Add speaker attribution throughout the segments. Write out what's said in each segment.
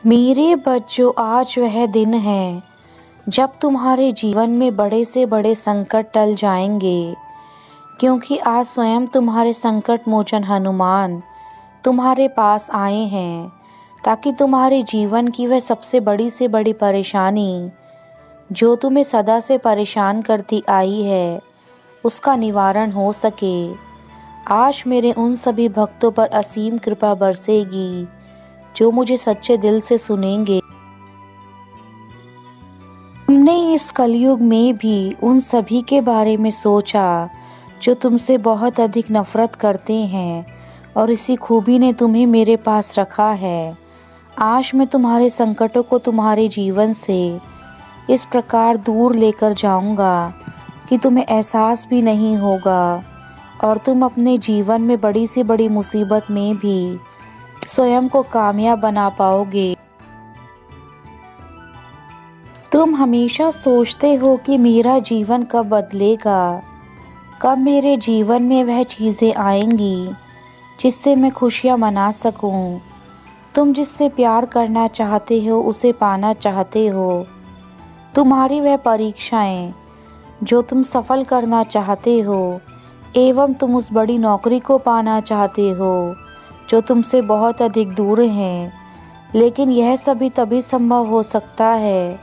Speaker 1: मेरे बच्चों, आज वह दिन है जब तुम्हारे जीवन में बड़े से बड़े संकट टल जाएंगे, क्योंकि आज स्वयं तुम्हारे संकट मोचन हनुमान तुम्हारे पास आए हैं, ताकि तुम्हारे जीवन की वह सबसे बड़ी से बड़ी परेशानी जो तुम्हें सदा से परेशान करती आई है, उसका निवारण हो सके। आज मेरे उन सभी भक्तों पर असीम कृपा बरसेगी जो मुझे सच्चे दिल से सुनेंगे। हमने इस कलयुग में भी उन सभी के बारे में सोचा जो तुमसे बहुत अधिक नफरत करते हैं, और इसी खूबी ने तुम्हें मेरे पास रखा है। आज मैं तुम्हारे संकटों को तुम्हारे जीवन से इस प्रकार दूर लेकर जाऊंगा कि तुम्हें एहसास भी नहीं होगा, और तुम अपने जीवन में बड़ी से बड़ी मुसीबत में भी स्वयं को कामयाब बना पाओगे। तुम हमेशा सोचते हो कि मेरा जीवन कब बदलेगा, कब मेरे जीवन में वह चीज़ें आएंगी जिससे मैं खुशियाँ मना सकूं। तुम जिससे प्यार करना चाहते हो उसे पाना चाहते हो। तुम्हारी वह परीक्षाएं जो तुम सफल करना चाहते हो, एवं तुम उस बड़ी नौकरी को पाना चाहते हो जो तुमसे बहुत अधिक दूर हैं, लेकिन यह सभी तभी संभव हो सकता है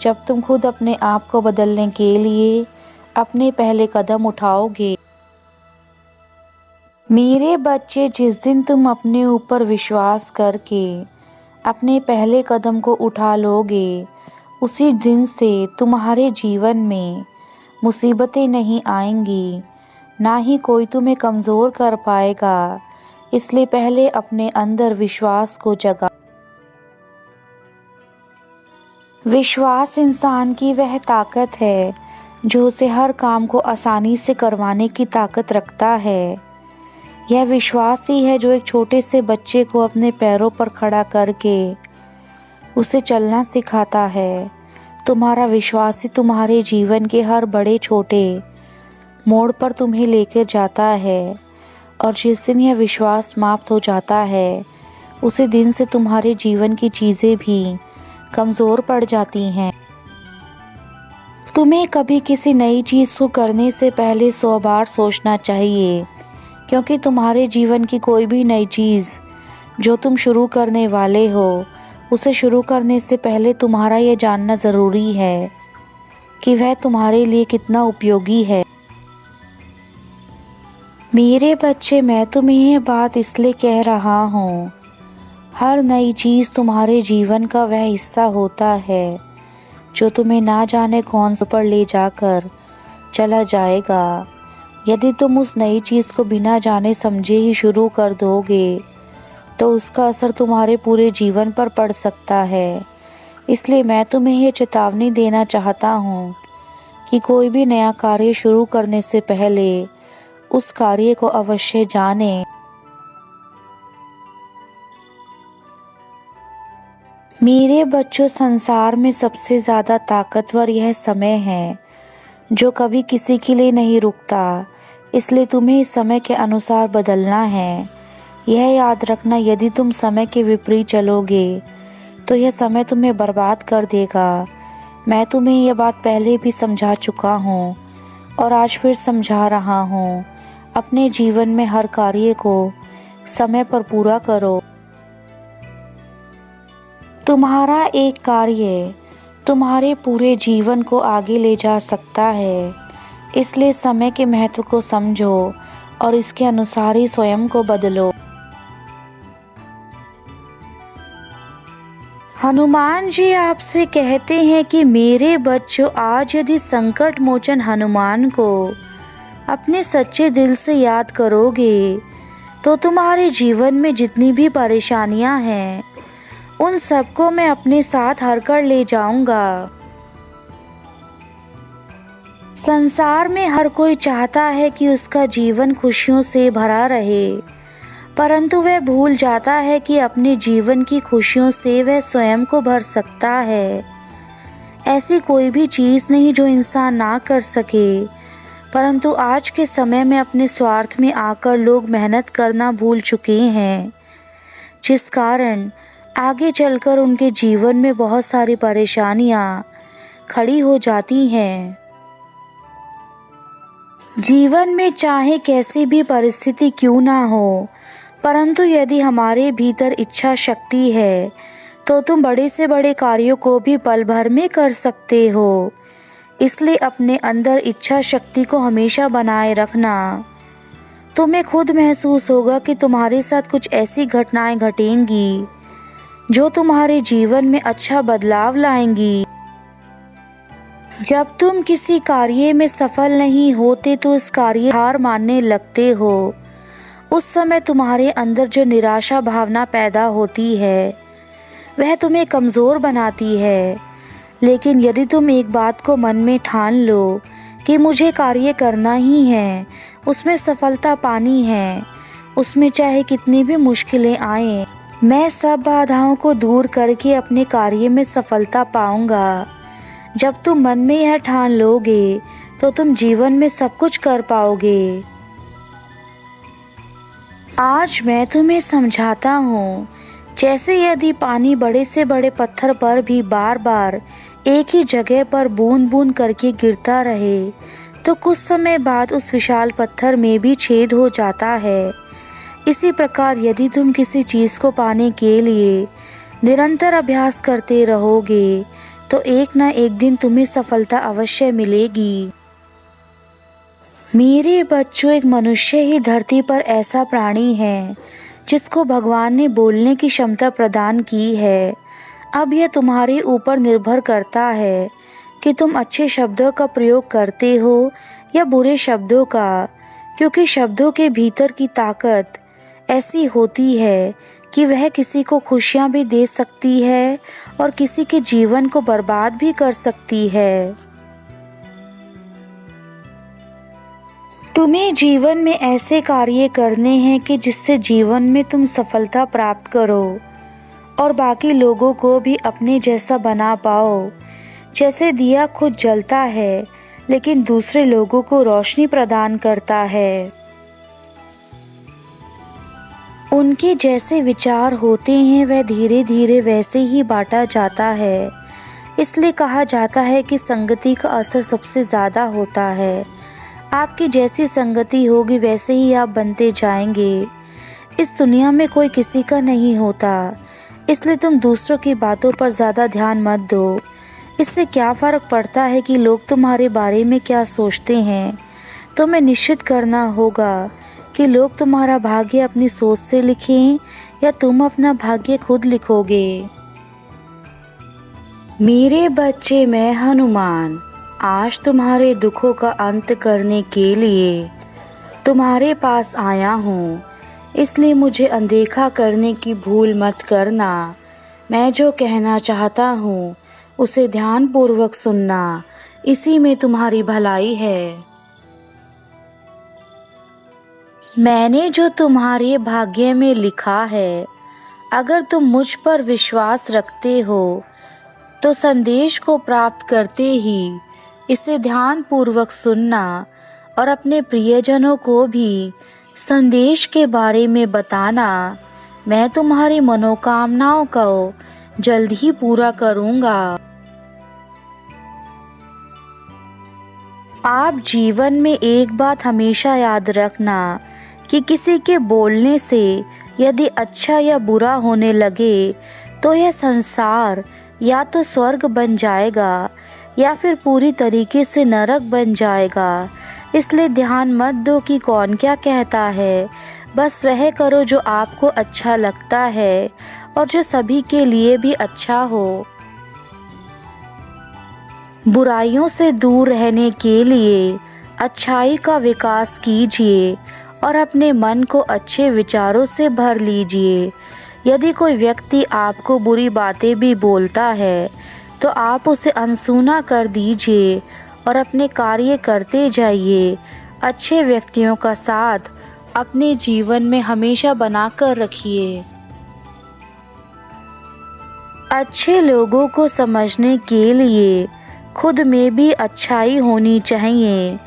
Speaker 1: जब तुम खुद अपने आप को बदलने के लिए अपने पहले कदम उठाओगे। मेरे बच्चे, जिस दिन तुम अपने ऊपर विश्वास करके अपने पहले कदम को उठा लोगे, उसी दिन से तुम्हारे जीवन में मुसीबतें नहीं आएंगी, ना ही कोई तुम्हें कमज़ोर कर पाएगा। इसलिए पहले अपने अंदर विश्वास को जगा। विश्वास इंसान की वह ताकत है जो उसे हर काम को आसानी से करवाने की ताकत रखता है। यह विश्वास ही है जो एक छोटे से बच्चे को अपने पैरों पर खड़ा करके उसे चलना सिखाता है। तुम्हारा विश्वास ही तुम्हारे जीवन के हर बड़े छोटे मोड़ पर तुम्हें लेकर जाता है, और जिस दिन यह विश्वास समाप्त हो जाता है, उसी दिन से तुम्हारे जीवन की चीज़ें भी कमज़ोर पड़ जाती हैं। तुम्हें कभी किसी नई चीज़ को करने से पहले 100 बार सोचना चाहिए, क्योंकि तुम्हारे जीवन की कोई भी नई चीज़ जो तुम शुरू करने वाले हो, उसे शुरू करने से पहले तुम्हारा यह जानना ज़रूरी है कि वह तुम्हारे लिए कितना उपयोगी है। मेरे बच्चे, मैं तुम्हें यह बात इसलिए कह रहा हूँ, हर नई चीज़ तुम्हारे जीवन का वह हिस्सा होता है जो तुम्हें ना जाने कौन से पर ले जाकर चला जाएगा। यदि तुम उस नई चीज़ को बिना जाने समझे ही शुरू कर दोगे, तो उसका असर तुम्हारे पूरे जीवन पर पड़ सकता है। इसलिए मैं तुम्हें ये चेतावनी देना चाहता हूँ कि कोई भी नया कार्य शुरू करने से पहले उस कार्य को अवश्य जानें। मेरे बच्चों, संसार में सबसे ज़्यादा ताकतवर यह समय है जो कभी किसी के लिए नहीं रुकता। इसलिए तुम्हें इस समय के अनुसार बदलना है। यह याद रखना, यदि तुम समय के विपरीत चलोगे तो यह समय तुम्हें बर्बाद कर देगा। मैं तुम्हें यह बात पहले भी समझा चुका हूँ और आज फिर समझा रहा हूँ। अपने जीवन में हर कार्य को समय पर पूरा करो। तुम्हारा एक कार्य तुम्हारे पूरे जीवन को आगे ले जा सकता है। इसलिए समय के महत्व को समझो और इसके अनुसार ही स्वयं को बदलो। हनुमान जी आपसे कहते हैं कि मेरे बच्चों, आज यदि संकट मोचन हनुमान को अपने सच्चे दिल से याद करोगे, तो तुम्हारे जीवन में जितनी भी परेशानियां हैं, उन सबको मैं अपने साथ हर कर ले जाऊंगा। संसार में हर कोई चाहता है कि उसका जीवन खुशियों से भरा रहे, परंतु वह भूल जाता है कि अपने जीवन की खुशियों से वह स्वयं को भर सकता है। ऐसी कोई भी चीज़ नहीं जो इंसान ना कर सके, परंतु आज के समय में अपने स्वार्थ में आकर लोग मेहनत करना भूल चुके हैं, जिस कारण आगे चलकर उनके जीवन में बहुत सारी परेशानियां खड़ी हो जाती हैं। जीवन में चाहे कैसी भी परिस्थिति क्यों ना हो, परंतु यदि हमारे भीतर इच्छा शक्ति है तो तुम बड़े से बड़े कार्यों को भी पल भर में कर सकते हो। इसलिए अपने अंदर इच्छा शक्ति को हमेशा बनाए रखना। तुम्हें खुद महसूस होगा कि तुम्हारे साथ कुछ ऐसी घटनाएं घटेंगी जो तुम्हारे जीवन में अच्छा बदलाव लाएंगी। जब तुम किसी कार्य में सफल नहीं होते तो इस कार्य हार मानने लगते हो, उस समय तुम्हारे अंदर जो निराशा भावना पैदा होती है वह तुम्हें कमज़ोर बनाती है। लेकिन यदि तुम एक बात को मन में ठान लो कि मुझे कार्य करना ही है, उसमें सफलता पानी है, उसमें चाहे कितनी भी मुश्किलें आएं, मैं सब बाधाओं को दूर करके अपने कार्य में सफलता पाऊंगा। जब तुम मन में यह ठान लोगे तो तुम जीवन में सब कुछ कर पाओगे। आज मैं तुम्हें समझाता हूँ, जैसे यदि पानी बड़े से बड़े पत्थर पर भी बार बार एक ही जगह पर बूंद बूंद करके गिरता रहे तो कुछ समय बाद उस विशाल पत्थर में भी छेद हो जाता है। इसी प्रकार यदि तुम किसी चीज़ को पाने के लिए निरंतर अभ्यास करते रहोगे तो एक ना एक दिन तुम्हें सफलता अवश्य मिलेगी। मेरे बच्चों, एक मनुष्य ही धरती पर ऐसा प्राणी है जिसको भगवान ने बोलने की क्षमता प्रदान की है। अब यह तुम्हारे ऊपर निर्भर करता है कि तुम अच्छे शब्दों का प्रयोग करते हो या बुरे शब्दों का, क्योंकि शब्दों के भीतर की ताकत ऐसी होती है कि वह किसी को खुशियाँ भी दे सकती है और किसी के जीवन को बर्बाद भी कर सकती है। तुम्हें जीवन में ऐसे कार्य करने हैं कि जिससे जीवन में तुम सफलता प्राप्त करो और बाकी लोगों को भी अपने जैसा बना पाओ। जैसे दिया खुद जलता है लेकिन दूसरे लोगों को रोशनी प्रदान करता है। उनके जैसे विचार होते हैं वह धीरे धीरे वैसे ही बांटा जाता है। इसलिए कहा जाता है कि संगति का असर सबसे ज़्यादा होता है। आपकी जैसी संगति होगी वैसे ही आप बनते जाएंगे। इस दुनिया में कोई किसी का नहीं होता, इसलिए तुम दूसरों की बातों पर ज़्यादा ध्यान मत दो। इससे क्या फ़र्क पड़ता है कि लोग तुम्हारे बारे में क्या सोचते हैं। तुम्हें निश्चित करना होगा कि लोग तुम्हारा भाग्य अपनी सोच से लिखें या तुम अपना भाग्य खुद लिखोगे। मेरे बच्चे, मैं हनुमान आज तुम्हारे दुखों का अंत करने के लिए तुम्हारे पास आया हूँ। इसलिए मुझे अनदेखा करने की भूल मत करना। मैं जो कहना चाहता हूँ उसे ध्यानपूर्वक सुनना, इसी में तुम्हारी भलाई है। मैंने जो तुम्हारे भाग्य में लिखा है, अगर तुम मुझ पर विश्वास रखते हो तो संदेश को प्राप्त करते ही इसे ध्यानपूर्वक सुनना और अपने प्रियजनों को भी संदेश के बारे में बताना। मैं तुम्हारी मनोकामनाओं को जल्द ही पूरा करूँगा। आप जीवन में एक बात हमेशा याद रखना कि किसी के बोलने से यदि अच्छा या बुरा होने लगे तो यह संसार या तो स्वर्ग बन जाएगा या फिर पूरी तरीके से नरक बन जाएगा। इसलिए ध्यान मत दो कि कौन क्या कहता है, बस वह करो जो आपको अच्छा लगता है और जो सभी के लिए भी अच्छा हो। बुराइयों से दूर रहने के लिए अच्छाई का विकास कीजिए और अपने मन को अच्छे विचारों से भर लीजिए। यदि कोई व्यक्ति आपको बुरी बातें भी बोलता है तो आप उसे अनसुना कर दीजिए और अपने कार्य करते जाइए। अच्छे व्यक्तियों का साथ अपने जीवन में हमेशा बनाकर रखिए। अच्छे लोगों को समझने के लिए खुद में भी अच्छाई होनी चाहिए।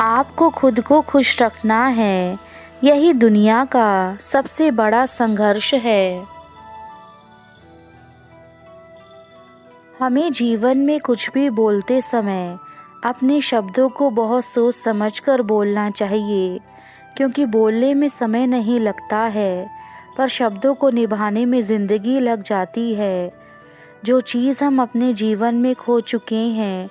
Speaker 1: आपको खुद को खुश रखना है, यही दुनिया का सबसे बड़ा संघर्ष है। हमें जीवन में कुछ भी बोलते समय अपने शब्दों को बहुत सोच समझकर बोलना चाहिए, क्योंकि बोलने में समय नहीं लगता है, पर शब्दों को निभाने में ज़िंदगी लग जाती है। जो चीज़ हम अपने जीवन में खो चुके हैं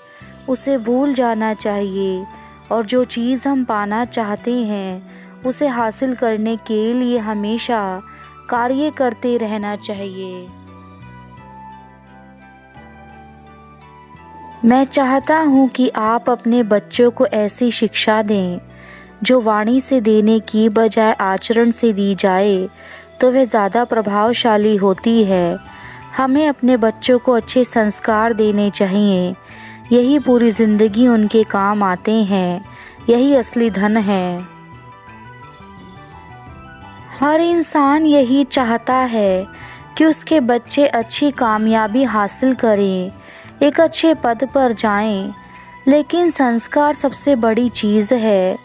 Speaker 1: उसे भूल जाना चाहिए, और जो चीज़ हम पाना चाहते हैं उसे हासिल करने के लिए हमेशा कार्य करते रहना चाहिए। मैं चाहता हूँ कि आप अपने बच्चों को ऐसी शिक्षा दें जो वाणी से देने की बजाय आचरण से दी जाए तो वह ज़्यादा प्रभावशाली होती है। हमें अपने बच्चों को अच्छे संस्कार देने चाहिए, यही पूरी ज़िंदगी उनके काम आते हैं, यही असली धन है। हर इंसान यही चाहता है कि उसके बच्चे अच्छी कामयाबी हासिल करें, एक अच्छे पद पर जाएं, लेकिन संस्कार सबसे बड़ी चीज़ है।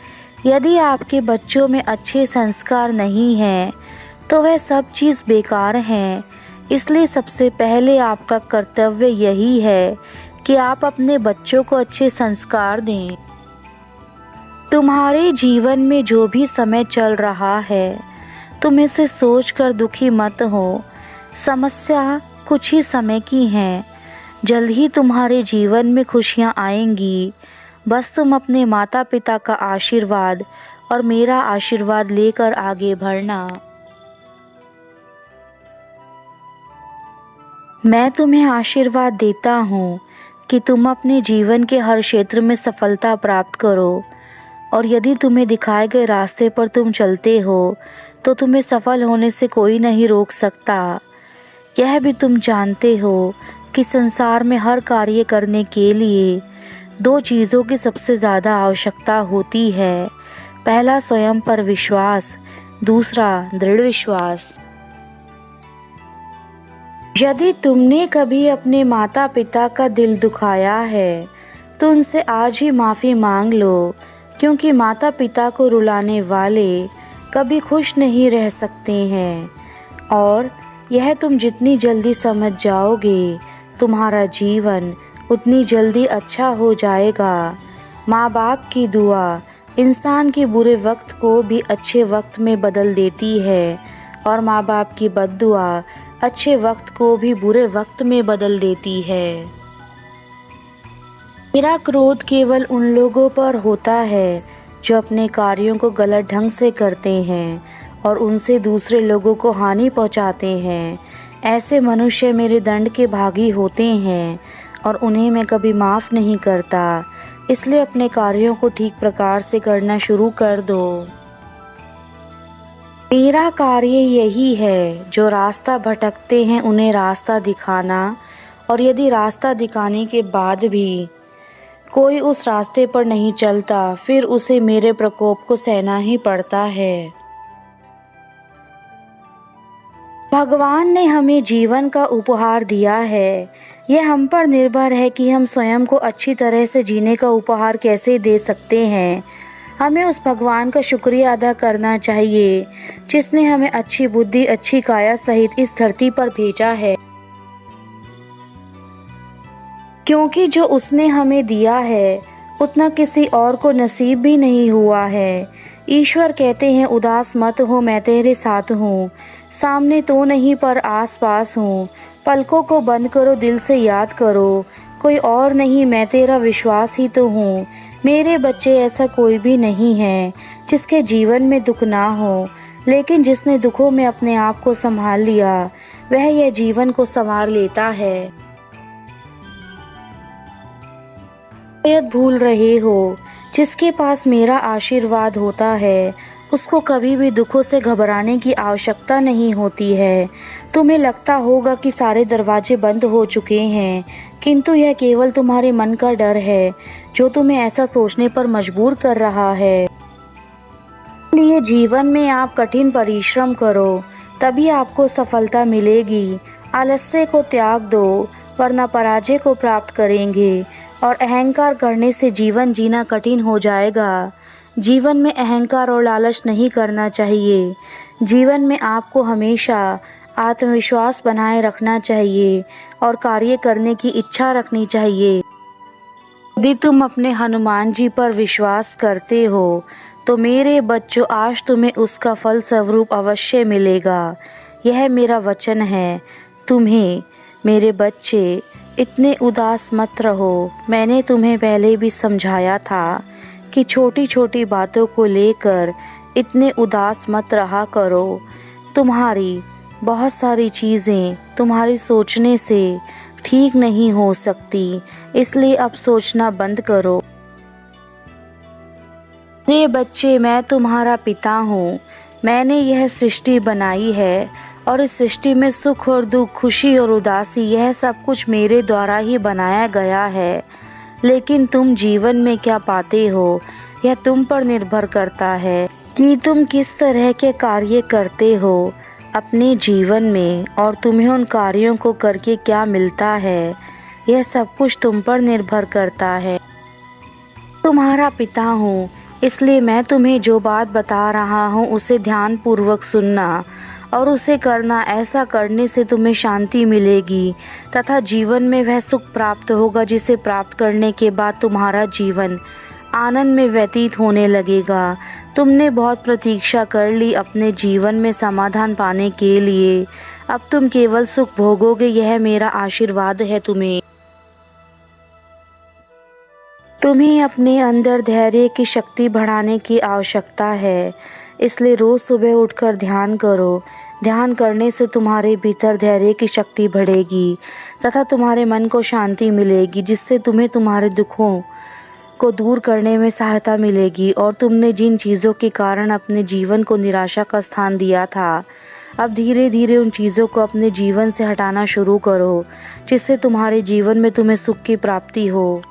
Speaker 1: यदि आपके बच्चों में अच्छे संस्कार नहीं हैं तो वह सब चीज़ बेकार हैं। इसलिए सबसे पहले आपका कर्तव्य यही है कि आप अपने बच्चों को अच्छे संस्कार दें। तुम्हारे जीवन में जो भी समय चल रहा है तुम इसे सोचकर दुखी मत हो। समस्या कुछ ही समय की है, जल्द ही तुम्हारे जीवन में खुशियाँ आएंगी। बस तुम अपने माता पिता का आशीर्वाद और मेरा आशीर्वाद लेकर आगे बढ़ना। मैं तुम्हें आशीर्वाद देता हूँ कि तुम अपने जीवन के हर क्षेत्र में सफलता प्राप्त करो, और यदि तुम्हें दिखाए गए रास्ते पर तुम चलते हो तो तुम्हें सफल होने से कोई नहीं रोक सकता। यह भी तुम जानते हो कि संसार में हर कार्य करने के लिए दो चीज़ों की सबसे ज़्यादा आवश्यकता होती है। पहला स्वयं पर विश्वास, दूसरा दृढ़ विश्वास। यदि तुमने कभी अपने माता पिता का दिल दुखाया है तो उनसे आज ही माफ़ी मांग लो, क्योंकि माता पिता को रुलाने वाले कभी खुश नहीं रह सकते हैं। और यह तुम जितनी जल्दी समझ जाओगे तुम्हारा जीवन उतनी जल्दी अच्छा हो जाएगा। माँ बाप की दुआ इंसान के बुरे वक्त को भी अच्छे वक्त में बदल देती है, और माँ बाप की बद्दुआ अच्छे वक्त को भी बुरे वक्त में बदल देती है। मेरा क्रोध केवल उन लोगों पर होता है जो अपने कार्यों को गलत ढंग से करते हैं और उनसे दूसरे लोगों को हानि पहुंचाते हैं। ऐसे मनुष्य मेरे दंड के भागी होते हैं और उन्हें मैं कभी माफ़ नहीं करता। इसलिए अपने कार्यों को ठीक प्रकार से करना शुरू कर दो। मेरा कार्य यही है, जो रास्ता भटकते हैं उन्हें रास्ता दिखाना, और यदि रास्ता दिखाने के बाद भी कोई उस रास्ते पर नहीं चलता फिर उसे मेरे प्रकोप को सहना ही पड़ता है। भगवान ने हमें जीवन का उपहार दिया है, यह हम पर निर्भर है कि हम स्वयं को अच्छी तरह से जीने का उपहार कैसे दे सकते हैं। हमें उस भगवान का शुक्रिया अदा करना चाहिए जिसने हमें अच्छी बुद्धि, अच्छी काया सहित इस धरती पर भेजा है, क्योंकि जो उसने हमें दिया है उतना किसी और को नसीब भी नहीं हुआ है। ईश्वर कहते हैं, उदास मत हो, मैं तेरे साथ हूँ, सामने तो नहीं पर आस पास हूँ। पलकों को बंद करो, दिल से याद करो, कोई और नहीं मैं तेरा विश्वास ही तो हूँ। मेरे बच्चे, ऐसा कोई भी नहीं है जिसके जीवन में दुख ना हो, लेकिन जिसने दुखों में अपने आप को संभाल लिया वह यह जीवन को संवार लेता है। शायद भूल रहे हो, जिसके पास मेरा आशीर्वाद होता है उसको कभी भी दुखों से घबराने की आवश्यकता नहीं होती है। तुम्हें लगता होगा कि सारे दरवाजे बंद हो चुके हैं, किंतु यह केवल तुम्हारे मन का डर है जो तुम्हें ऐसा सोचने पर मजबूर कर रहा है। इसलिए जीवन में आप कठिन परिश्रम करो, तभी आपको सफलता मिलेगी। आलस्य को त्याग दो, वरना पराजय को प्राप्त करेंगे, और अहंकार करने से जीवन जीना कठिन हो जाएगा। जीवन में अहंकार और लालच नहीं करना चाहिए। जीवन में आपको हमेशा आत्मविश्वास बनाए रखना चाहिए और कार्य करने की इच्छा रखनी चाहिए। यदि तुम अपने हनुमान जी पर विश्वास करते हो तो मेरे बच्चों आज तुम्हें उसका फल स्वरूप अवश्य मिलेगा। यह मेरा वचन है तुम्हें। मेरे बच्चे इतने उदास मत रहो। मैंने तुम्हें पहले भी समझाया था कि छोटी छोटी बातों को लेकर इतने उदास मत रहा करो। तुम्हारी बहुत सारी चीज़ें तुम्हारी सोचने से ठीक नहीं हो सकती, इसलिए अब सोचना बंद करो। मेरे बच्चे, मैं तुम्हारा पिता हूँ। मैंने यह सृष्टि बनाई है और इस सृष्टि में सुख और दुख, खुशी और उदासी, यह सब कुछ मेरे द्वारा ही बनाया गया है। लेकिन तुम जीवन में क्या पाते हो यह तुम पर निर्भर करता है कि तुम किस तरह के कार्य करते हो अपने जीवन में और तुम्हें उन कार्यों को करके क्या मिलता है। यह सब कुछ तुम पर निर्भर करता है। तुम्हारा पिता हूँ, इसलिए मैं तुम्हें जो बात बता रहा हूँ उसे ध्यानपूर्वक सुनना और उसे करना। ऐसा करने से तुम्हें शांति मिलेगी तथा जीवन में वह सुख प्राप्त होगा जिसे प्राप्त करने के बाद तुम्हारा जीवन आनंद में व्यतीत होने लगेगा। तुमने बहुत प्रतीक्षा कर ली अपने जीवन में समाधान पाने के लिए। अब तुम केवल सुख भोगोगे, यह मेरा आशीर्वाद है तुम्हें। तुम्हें अपने अंदर धैर्य की शक्ति बढ़ाने की आवश्यकता है, इसलिए रोज सुबह उठकर ध्यान करो। ध्यान करने से तुम्हारे भीतर धैर्य की शक्ति बढ़ेगी तथा तुम्हारे मन को शांति मिलेगी, जिससे तुम्हें तुम्हारे दुखों को दूर करने में सहायता मिलेगी। और तुमने जिन चीज़ों के कारण अपने जीवन को निराशा का स्थान दिया था, अब धीरे धीरे उन चीज़ों को अपने जीवन से हटाना शुरू करो, जिससे तुम्हारे जीवन में तुम्हें सुख की प्राप्ति हो।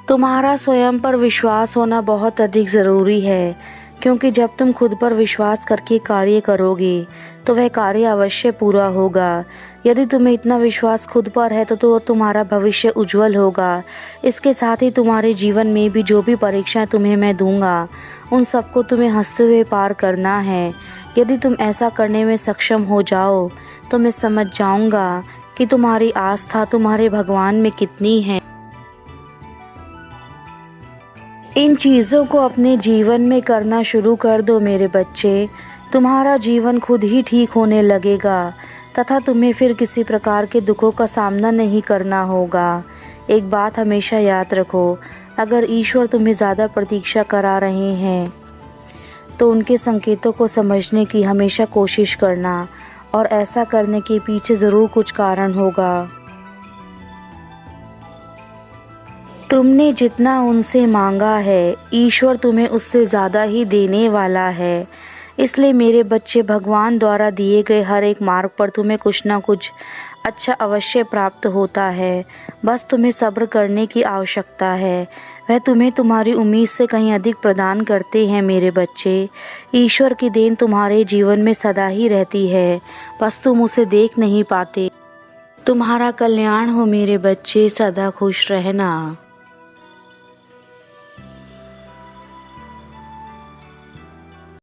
Speaker 1: तुम्हारा स्वयं पर विश्वास होना बहुत अधिक ज़रूरी है, क्योंकि जब तुम खुद पर विश्वास करके कार्य करोगे तो वह कार्य अवश्य पूरा होगा। यदि तुम्हें इतना विश्वास खुद पर है तो तुम्हारा भविष्य उज्जवल होगा। इसके साथ ही तुम्हारे जीवन में भी जो भी परीक्षाएं तुम्हें मैं दूंगा, उन सबको तुम्हें हंसते हुए पार करना है। यदि तुम ऐसा करने में सक्षम हो जाओ तो मैं समझ जाऊंगा कि तुम्हारी आस्था तुम्हारे भगवान में कितनी है। इन चीज़ों को अपने जीवन में करना शुरू कर दो मेरे बच्चे। तुम्हारा जीवन खुद ही ठीक होने लगेगा तथा तुम्हें फिर किसी प्रकार के दुखों का सामना नहीं करना होगा। एक बात हमेशा याद रखो, अगर ईश्वर तुम्हें ज़्यादा प्रतीक्षा करा रहे हैं तो उनके संकेतों को समझने की हमेशा कोशिश करना, और ऐसा करने के पीछे ज़रूर कुछ कारण होगा। तुमने जितना उनसे मांगा है, ईश्वर तुम्हें उससे ज़्यादा ही देने वाला है। इसलिए मेरे बच्चे, भगवान द्वारा दिए गए हर एक मार्ग पर तुम्हें कुछ ना कुछ अच्छा अवश्य प्राप्त होता है। बस तुम्हें सब्र करने की आवश्यकता है। वह तुम्हें तुम्हारी उम्मीद से कहीं अधिक प्रदान करते हैं मेरे बच्चे। ईश्वर की देन तुम्हारे जीवन में सदा ही रहती है, बस तुम उसे देख नहीं पाते। तुम्हारा कल्याण हो मेरे बच्चे, सदा खुश रहना।